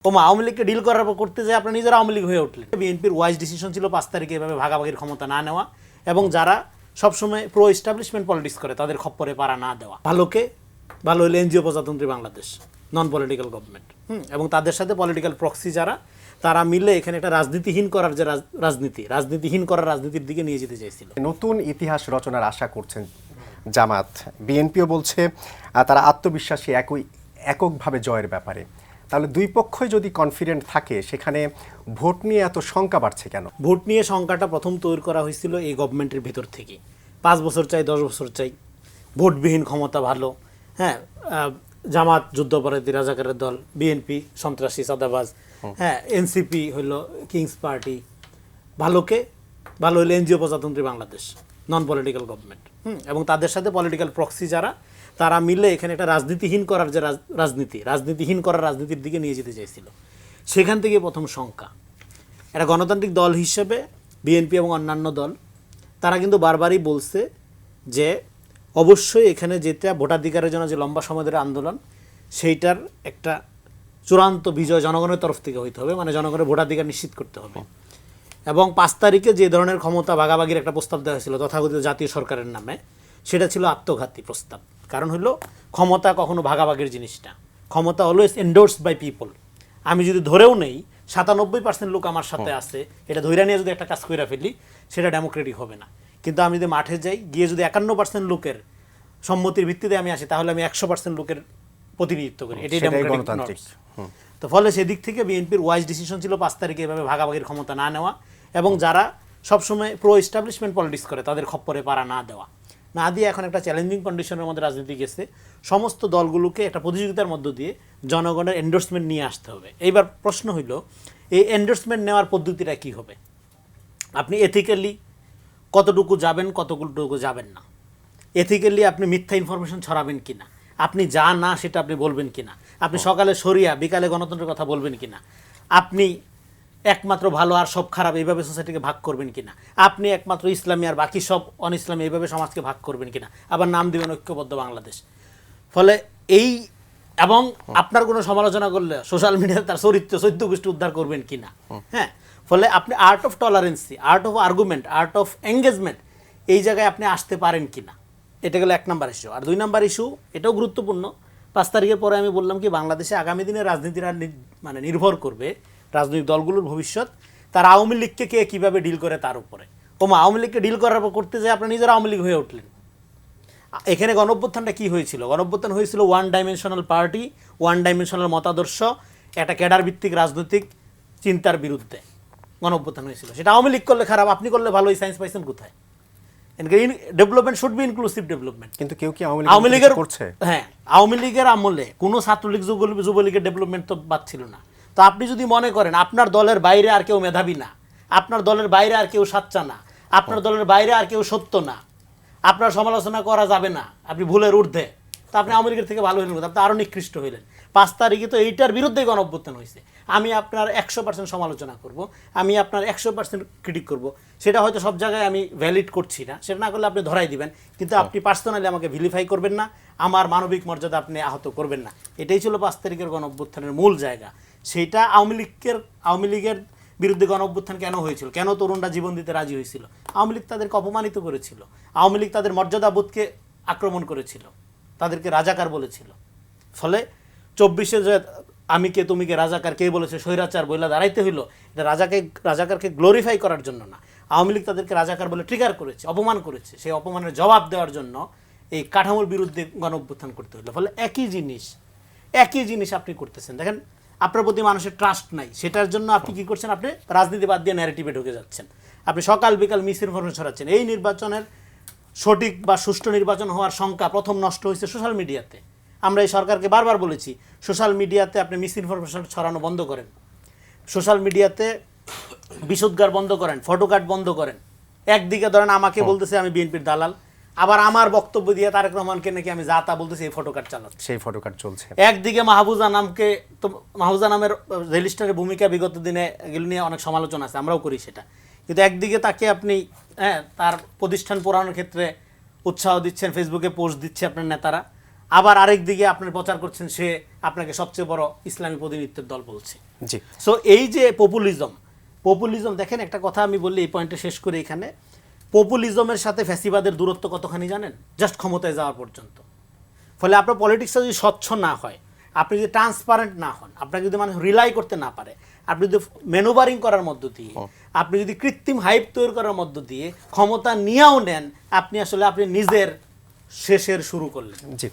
আওয়ামী লীগকে ডিল করার পর করতে যায় আপনারা নিজেরা আওয়ামী লীগ হয়ে উঠলেন। বিএনপির ওয়াইজ ডিসিশন ছিল 5 তারিখে এভাবে ভাগাভাগির ক্ষমতা না নেওয়া এবং যারা সবসময় প্রো এস্টাবলিশমেন্ট পলিটিক্স করে তাদের খপ্পরে পাড়া না দেওয়া। ভালো হলে এনজিও প্রজাতন্ত্রী বাংলাদেশ, নন পলিটিক্যাল গভর্নমেন্ট, এবং তাদের সাথে পলিটিক্যাল প্রক্সি যারা, তারা মিলে এখানে একটা রাজনীতিহীন করার যে রাজনীতিহীন করার রাজনীতির দিকে নিয়ে যেতে চাইছিল। নতুন ইতিহাস রচনার আশা করছেন জামাত। বিএনপিও বলছে তারা আত্মবিশ্বাসী এককভাবে জয়ের ব্যাপারে। তাহলে দুই পক্ষই যদি কনফিডেন্ট থাকে, সেখানে ভোট নিয়ে এত শঙ্কা বাড়ছে কেন? ভোট নিয়ে শঙ্কাটা প্রথম তৈরি করা হয়েছিল এই গভর্নমেন্টের ভিতর থেকে। 5 বছর চাই, 10 বছর চাই, ভোটবিহীন ক্ষমতা ভালো। হ্যাঁ, জামাত যুদ্ধাপরাধী রাজাকারের দল, বিএনপি সন্ত্রাসী চাঁদাবাজ, হ্যাঁ, এনসিপি হইল কিংস পার্টি, ভালো হইলো এনজিও প্রজাতন্ত্রী বাংলাদেশ, নন পলিটিক্যাল গভর্নমেন্ট, এবং তাদের সাথে পলিটিক্যাল প্রক্সি যারা, তারা মিলে এখানে একটা রাজনীতিহীন করার যে রাজনীতিহীন করার রাজনীতির দিকে নিয়ে যেতে চাইছিল। সেখান থেকে প্রথম শঙ্কা। একটা গণতান্ত্রিক দল হিসেবে বিএনপি এবং অন্যান্য দল তারা কিন্তু বারবারই বলছে যে অবশ্যই এখানে যেটা ভোটাধিকারের জন্য যে লম্বা সময় ধরে আন্দোলন, সেইটার একটা চূড়ান্ত বিজয় জনগণের তরফ থেকে হইতে হবে, মানে জনগণের ভোটাধিকার নিশ্চিত করতে হবে। এবং 5 তারিখে যে ধরনের ক্ষমতা ভাগাভাগির একটা প্রস্তাব দেওয়া হয়েছিল তথাকথিত জাতীয় সরকারের নামে, সেটা ছিল আত্মঘাতী প্রস্তাব। কারণ হলো ক্ষমতা কখনো ভাগাভাগির জিনিস না, ক্ষমতা অলওয়েজ এন্ডোর্সড বাই পিপল। আমি যদি ধরেও নেই 97% লোক আমার সাথে আছে, এটা ধৈর্য নিয়ে যদি একটা কাজ করে ফেলি, সেটা ডেমোক্রেটিক হবে না। কিন্তু আমি যদি মাঠে যাই, গিয়ে যদি 51% লোকের সম্মতির ভিত্তিতে আমি আসি, তাহলে আমি 100% লোকের প্রতিনিধিত্ব করি, এটাই ডেমোক্রেটিক। তো ফলে সেদিক থেকে বিএনপির ওয়াইজ ডিসিশন ছিল 5 তারিখে এভাবে ভাগাভাগির ক্ষমতা না নেওয়া এবং যারা সবসময় প্রো এস্টাবলিশমেন্ট পলিটিক্স করে তাদের খপ্পরে পাড়া না দেওয়া। না দিয়ে এখন একটা চ্যালেঞ্জিং কন্ডিশনের মধ্যে রাজনীতি গেছে। সমস্ত দলগুলোকে একটা প্রতিযোগিতার মধ্য দিয়ে জনগণের এন্ডোর্সমেন্ট নিয়ে আসতে হবে। এইবার প্রশ্ন হইল, এই এন্ডোর্সমেন্ট নেওয়ার পদ্ধতিটা কী হবে? আপনি এথিক্যালি কতটুকু যাবেন, কতটুকু যাবেন না? এথিক্যালি আপনি মিথ্যা ইনফরমেশন ছড়াবেন কি না? আপনি যা না সেটা আপনি বলবেন কি না? আপনি সকালে শরিয়া, বিকালে গণতন্ত্রের কথা বলবেন কি না? আপনি একমাত্র ভালো আর সব খারাপ এইভাবে সোসাইটিকে ভাগ করবেন কিনা? আপনি একমাত্র ইসলামী আর বাকি সব অন ইসলামী এইভাবে সমাজকে ভাগ করবেন কিনা? আবার নাম দিবেন ঐক্যবদ্ধ বাংলাদেশ। ফলে এবং আপনার কোনো সমালোচনা করলে সোশ্যাল মিডিয়াতে তার চরিত্র 14 গোষ্ঠী উদ্ধার করবেন কিনা? হ্যাঁ, ফলে আপনি art of টলারেন্সি, art of argument, art of engagement, এই জায়গায় আপনি আসতে পারেন কিনা, এটা গেল 1 নাম্বার ইস্যু। আর 2 নাম্বার ইস্যু, এটাও গুরুত্বপূর্ণ। 5 তারিখের পরে আমি বললাম কি, বাংলাদেশে আগামী দিনের রাজনীতিরা মানে নির্ভর করবে রাজনৈতিক দলগুলোর ভবিষ্যৎ তার আওয়ামী লীগকে কে কীভাবে ডিল করে তার উপরে। আওয়ামী লীগকে ডিল করার পর করতে যায় আপনারা নিজেরা আওয়ামী লীগ হয়ে উঠলেন। এখানে গণঅভ্যুত্থানটা কী হয়েছিল? গণঅভ্যুত্থান হয়েছিল one dimensional party, one dimensional মতাদর্শ, একটা ক্যাডার ভিত্তিক রাজনৈতিক চিন্তার বিরুদ্ধে গণঅভ্যুত্থান হয়েছিল। সেটা আওয়ামী লীগ করলে খারাপ, আপনি করলে ভালো, এই সায়েন্স পাইছেন কোথায়? Development should be inclusive development. কিন্তু কেউ কি আওয়ামী লীগের করছে? হ্যাঁ, আওয়ামী লীগের আমলে কোনো ছাত্রলীগ যুবলীগের ডেভেলপমেন্ট তো বাদ ছিল না। তো আপনি যদি মনে করেন আপনার দলের বাইরে আর কেউ মেধাবী না, আপনার দলের বাইরে আর কেউ সাচ্চা না, আপনার দলের বাইরে আর কেউ সত্য না, আপনার সমালোচনা করা যাবে না, আপনি ভুলের ঊর্ধ্বে, তো আপনি আওয়ামী লীগের থেকে ভালো হইলেন, আপনি আরও নিকৃষ্ট হইলেন। 5 তারিখে তো এইটার বিরুদ্ধেই গণঅভ্যুত্থান হয়েছে। আমি আপনার 100% সমালোচনা করব, আমি আপনার 100% ক্রিটিক করব। সেটা হয়তো সব জায়গায় আমি ভ্যালিড করছি না, সেটা না করলে আপনি ধরাই দিবেন, কিন্তু আপনি পার্সোনালি আমাকে ভিলিফাই করবেন না, আমার মানবিক মর্যাদা আপনি আহত করবেন না। এটাই ছিল 5 তারিখের গণঅভ্যুত্থানের মূল জায়গা। সেইটা আওয়ামী লীগের বিরুদ্ধে গণঅভ্যুত্থান কেন হয়েছিল, কেন তরুণরা জীবন দিতে রাজি হয়েছিল? আওয়ামী লীগ তাদেরকে অপমানিত করেছিল, আওয়ামী লীগ তাদের মর্যাদাবোধকে আক্রমণ করেছিল, তাদেরকে রাজাকার বলেছিল। ফলে 24-এ যে আমি কে তুমি কে রাজাকার কে বলেছে স্বৈরাচার বইলা দাঁড়াইতে হইলো, এটা রাজাকারকে গ্লোরিফাই করার জন্য না। আওয়ামী লীগ তাদেরকে রাজাকার বলে ট্রিগার করেছে, অপমান করেছে। সেই অপমানের জবাব দেওয়ার জন্য এই কাঠামোর বিরুদ্ধে গণঅভ্যুত্থান করতে হলো। ফলে একই জিনিস আপনি করতেছেন। দেখেন, আপনার প্রতি মানুষের ট্রাস্ট নাই, সেটার জন্য আপনি কি করছেন? আপনি রাজনীতি বাদ দিয়ে ন্যারেটিভে ঢুকে যাচ্ছেন। আপনি সকাল বিকাল মিস ইনফরমেশন ছড়াচ্ছেন। এই নির্বাচনের সঠিক বা সুষ্ঠু নির্বাচন হওয়ার শঙ্কা প্রথম নষ্ট হয়েছে সোশ্যাল মিডিয়াতে। আমরা এই সরকারকে বারবার বলেছি, সোশ্যাল মিডিয়াতে আপনি মিস ইনফরমেশন ছড়ানো বন্ধ করেন, সোশ্যাল মিডিয়াতে বিশুদ্ধার বন্ধ করেন, ফটোকার্ড বন্ধ করেন। একদিকে ধরেন আমাকে বলতেছে আমি বিএনপির দালাল, আবার আমার বক্তব্য দিয়ে তারেক রহমানকে নাকি আমি যা তা বলতেছি, এই ফটোকার্ড চালাচ্ছে, সেই ফটোকার্ড চলছে। একদিকে মাহফুজা নামের রেজিস্টারের ভূমিকা বিগত দিনে এগুলো নিয়ে অনেক সমালোচনা আছে, আমরাও করি সেটা। কিন্তু একদিকে তাকে আপনি তার প্রতিষ্ঠান পোড়ানোর ক্ষেত্রে উৎসাহ দিচ্ছেন, ফেসবুকে পোস্ট দিচ্ছে আপনার নেতারা, আবার আরেক দিকে আপনার প্রচার করছেন সে আপনাকে সবচেয়ে বড় ইসলামী প্রতিনিধিত্বের দল বলছে। জি সো এই যে পপুলিজম দেখেন, একটা কথা আমি বললি এই পয়েন্টে শেষ করে, এখানে পপুলিজমের সাথে ফ্যাসিবাদের দূরত্ব কতখানি জানেন? জাস্ট ক্ষমতায় যাওয়া পর্যন্ত। ফলে আপনার পলিটিক্সটা যদি স্বচ্ছ না হয়, আপনি যদি ট্রান্সপারেন্ট না হন, আপনাকে যদি মানুষ রিলাই করতে না পারে, আপনি যদি ম্যানুভারিং করার মধ্য দিয়ে, আপনি যদি কৃত্রিম হাইপ তৈরি করার মধ্য দিয়ে ক্ষমতা নিয়েও নেন, আপনি নিজের শেষের শুরু করলেন। জি